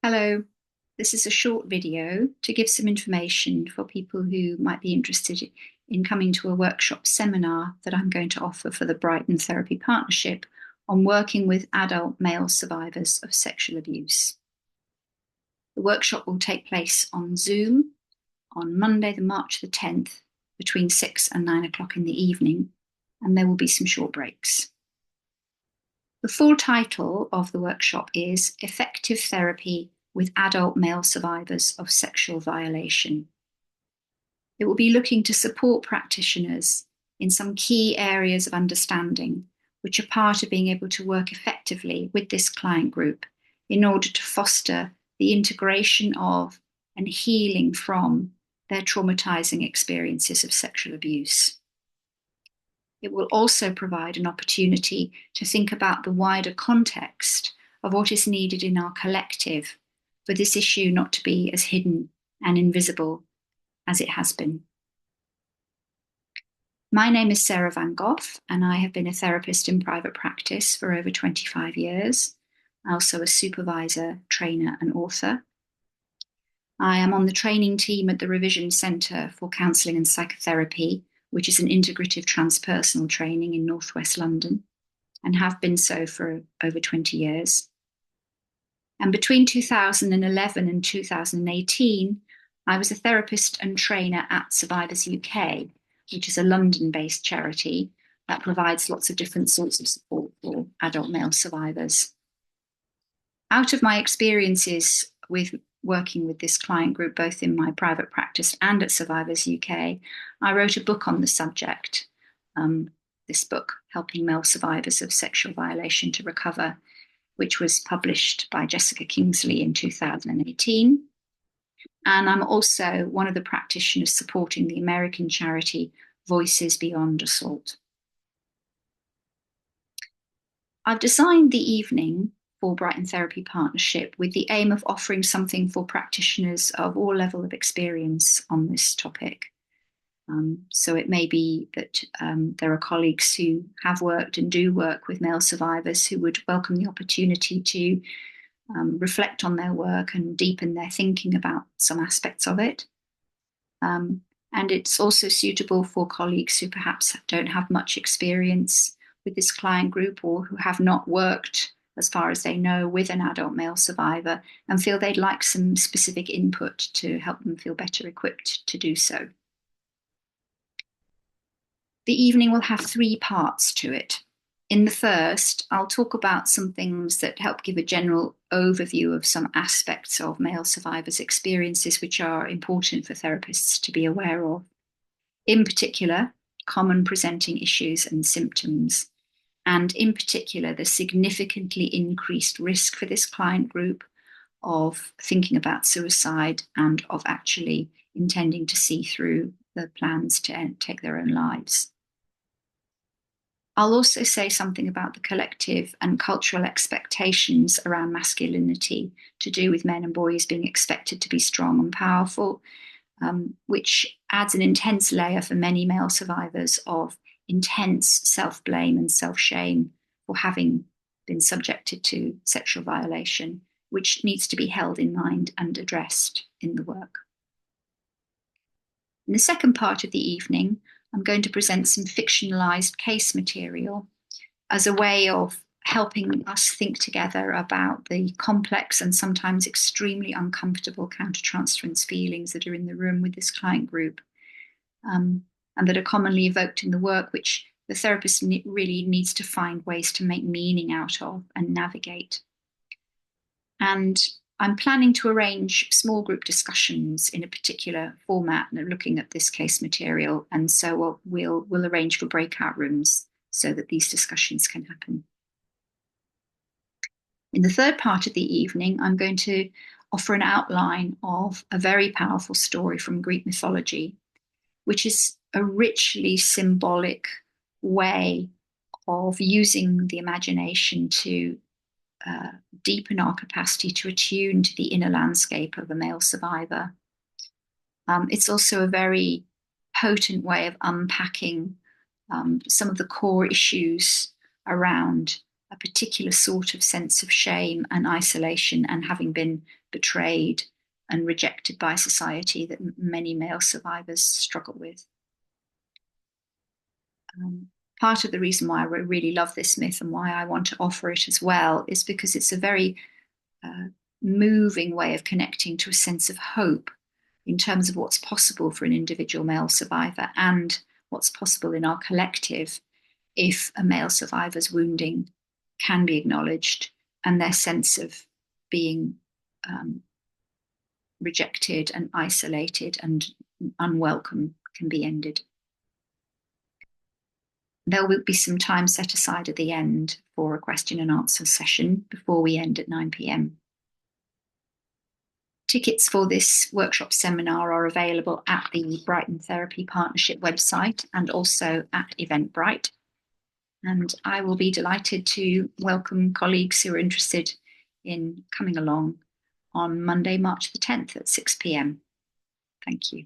Hello, this is a short video to give some information for people who might be interested in coming to a workshop seminar that I'm going to offer for the Brighton Therapy Partnership on working with adult male survivors of sexual abuse. The workshop will take place on Zoom on Monday, March the 10th, between 6 and 9 o'clock in the evening, and there will be some short breaks. The full title of the workshop is Effective Therapy with Adult Male Survivors of Sexual Violation. It will be looking to support practitioners in some key areas of understanding, which are part of being able to work effectively with this client group in order to foster the integration of and healing from their traumatizing experiences of sexual abuse. It will also provide an opportunity to think about the wider context of what is needed in our collective for this issue not to be as hidden and invisible as it has been. My name is Sarah van Gogh, and I have been a therapist in private practice for over 25 years, also a supervisor, trainer, and author. I am on the training team at the Revision Centre for Counselling and Psychotherapy, which is an integrative transpersonal training in Northwest London, and have been so for over 20 years. And between 2011 and 2018, I was a therapist and trainer at Survivors UK, which is a London-based charity that provides lots of different sorts of support for adult male survivors. Out of my experiences with working with this client group, both in my private practice and at Survivors UK, I wrote a book on the subject. This book, Helping Male Survivors of Sexual Violation to Recover, which was published by Jessica Kingsley in 2018. And I'm also one of the practitioners supporting the American charity Voices Beyond Assault. I've designed the evening for Brighton Therapy Partnership with the aim of offering something for practitioners of all level of experience on this topic. So it may be that there are colleagues who have worked and do work with male survivors who would welcome the opportunity to reflect on their work and deepen their thinking about some aspects of it. And it's also suitable for colleagues who perhaps don't have much experience with this client group or who have not worked, as far as they know, with an adult male survivor and feel they'd like some specific input to help them feel better equipped to do so. The evening will have 3 parts to it. In the first, I'll talk about some things that help give a general overview of some aspects of male survivors' experiences which are important for therapists to be aware of. In particular, common presenting issues and symptoms, and in particular, the significantly increased risk for this client group of thinking about suicide and of actually intending to see through the plans to take their own lives. I'll also say something about the collective and cultural expectations around masculinity to do with men and boys being expected to be strong and powerful, which adds an intense layer for many male survivors of intense self-blame and self-shame for having been subjected to sexual violation, which needs to be held in mind and addressed in the work. In the second part of the evening, I'm going to present some fictionalized case material as a way of helping us think together about the complex and sometimes extremely uncomfortable countertransference feelings that are in the room with this client group, and that are commonly evoked in the work, which the therapist really needs to find ways to make meaning out of and navigate. And I'm planning to arrange small group discussions in a particular format looking at this case material, and so we'll arrange for breakout rooms so that these discussions can happen. In the third part of the evening, I'm going to offer an outline of a very powerful story from Greek mythology, which is a richly symbolic way of using the imagination to deepen our capacity to attune to the inner landscape of a male survivor. It's also a very potent way of unpacking some of the core issues around a particular sort of sense of shame and isolation and having been betrayed and rejected by society that many male survivors struggle with. Part of the reason why I really love this myth and why I want to offer it as well is because it's a very moving way of connecting to a sense of hope in terms of what's possible for an individual male survivor and what's possible in our collective if a male survivor's wounding can be acknowledged and their sense of being rejected and isolated and unwelcome can be ended. There will be some time set aside at the end for a question and answer session before we end at 9 p.m. Tickets for this workshop seminar are available at the Brighton Therapy Partnership website and also at Eventbrite. And I will be delighted to welcome colleagues who are interested in coming along on Monday, March the 10th at 6 p.m. Thank you.